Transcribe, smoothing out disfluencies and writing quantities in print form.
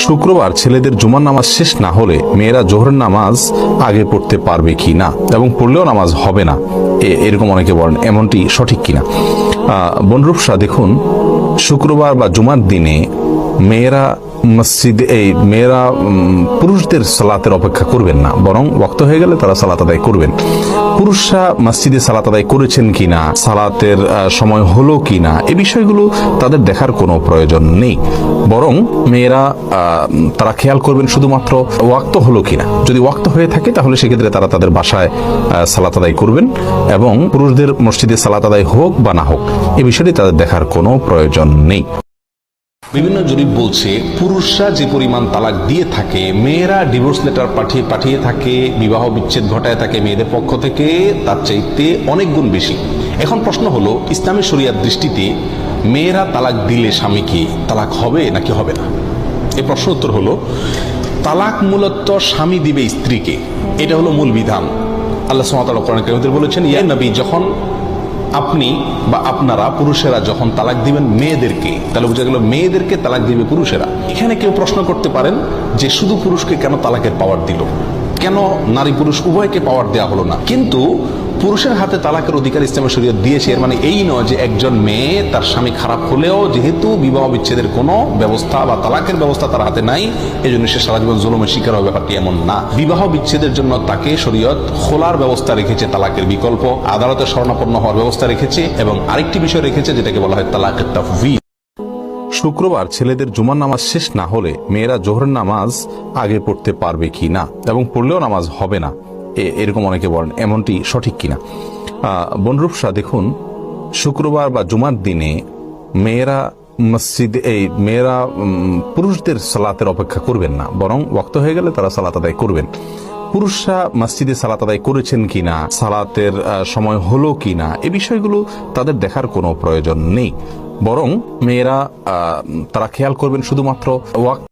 শুক্রবার ছেলেদের জুমার নামাজ শেষ না হলে মেয়েরা জোহরের নামাজ আগে পড়তে পারবে কি না এবং পড়লেও নামাজ হবে না, এরকম অনেকে বলেন। এমনটি সঠিক কিনা? বনরূপসা, দেখুন, শুক্রবার বা জুমার দিনে মেয়েরা মেয়েরা পুরুষদের সালাতের অপেক্ষা করবেন না, বরং ওয়াক্ত হয়ে গেলে তারা সালাত আদায় করবেন। পুরুষরা মসজিদে সালাত আদায় করেছেন কিনা, সালাতের সময় হলো কিনা, এই বিষয়গুলো তাদের দেখার কোনো প্রয়োজন নেই, বরং মেয়েরা তারা খেয়াল করবেন শুধুমাত্র ওয়াক্ত হলো কিনা। যদি ওয়াক্ত হয়ে থাকে তাহলে সেক্ষেত্রে তারা তাদের বাসায় সালাত আদায় করবেন এবং পুরুষদের মসজিদে সালাত আদায় হোক বা না হোক এই বিষয়টি তাদের দেখার কোনো প্রয়োজন নেই। বিভিন্ন জরিপ বলছে পুরুষরা যে পরিমাণ তালাক দিয়ে থাকে, মেয়েরা ডিভোর্স লেটার পাঠিয়ে থাকে, বিবাহ বিচ্ছেদ ঘটায় থাকে মেয়েদের পক্ষ থেকে, তার চাইতে অনেক গুণ বেশি। এখন প্রশ্ন হলো, ইসলামী শরিয়ার দৃষ্টিতে মেয়েরা তালাক দিলে স্বামীকে তালাক হবে নাকি হবে না? এই প্রশ্ন উত্তর হলো, তালাক মূলত স্বামী দিবে স্ত্রীকে, এটা হলো মূল বিধান। আল্লাহ সুবহানাহু ওয়া তাআলা কোরআন কারীমে বলেছেন, ইয়া নবী, যখন আপনি বা আপনারা পুরুষেরা যখন তালাক দিবেন মেয়েদেরকে, তাহলে বোঝা গেল মেয়েদেরকে তালাক দিবে পুরুষেরা। এখানে কেউ প্রশ্ন করতে পারেন যে শুধু পুরুষকে কেন তালাকের পাওয়ার দিল, কেন নারী পুরুষ উভয়কে পাওয়ার দেওয়া হলো না? কিন্তু পুরুষের হাতে তালাকের অধিকার ইসলামী শরীয়ত দিয়েছে, এর মানে এই নয় যে একজন মেয়ে তার স্বামী খারাপ হলেও যেহেতু বিবাহ বিচ্ছেদের কোনো ব্যবস্থা বা তালাকের ব্যবস্থা তার হাতে নাই, এই জন্য সে সারা জীবন জুলুমের শিকার হবে, ব্যাপারটি এমন না। বিবাহ বিচ্ছেদের জন্য তাকে শরীয়ত খোলার ব্যবস্থা রেখেছে, তালাকের বিকল্প, আদালতে শরণাপন্ন হওয়ার ব্যবস্থা রেখেছে, এবং আরেকটি বিষয় রেখেছে যেটাকে বলা হয় তালাকের তাফওয়িজ। শুক্রবার ছেলেদের জুমার নামাজ শেষ না হলে মেয়েরা জোহরের নামাজ আগে পড়তে পারবে কি না এবং পড়লেও নামাজ হবে না, এরকম অনেকে বলেন। এমনটি সঠিক কিনা? বনরূপসা, দেখুন, শুক্রবার বা জুমার দিনে মেয়েরা মেয়েরা পুরুষদের সালাতের অপেক্ষা করবেন না, বরং ওয়াক্ত হয়ে গেলে তারা সালাত আদায় করবেন। পুরুষরা মসজিদে সালাত আদায় করেছেন কিনা, সালাতের সময় হলো কিনা, এই বিষয়গুলো তাদের দেখার কোনো প্রয়োজন নেই, বরং মেয়েরা তারা খেয়াল করবেন শুধুমাত্র ওয়াক্ত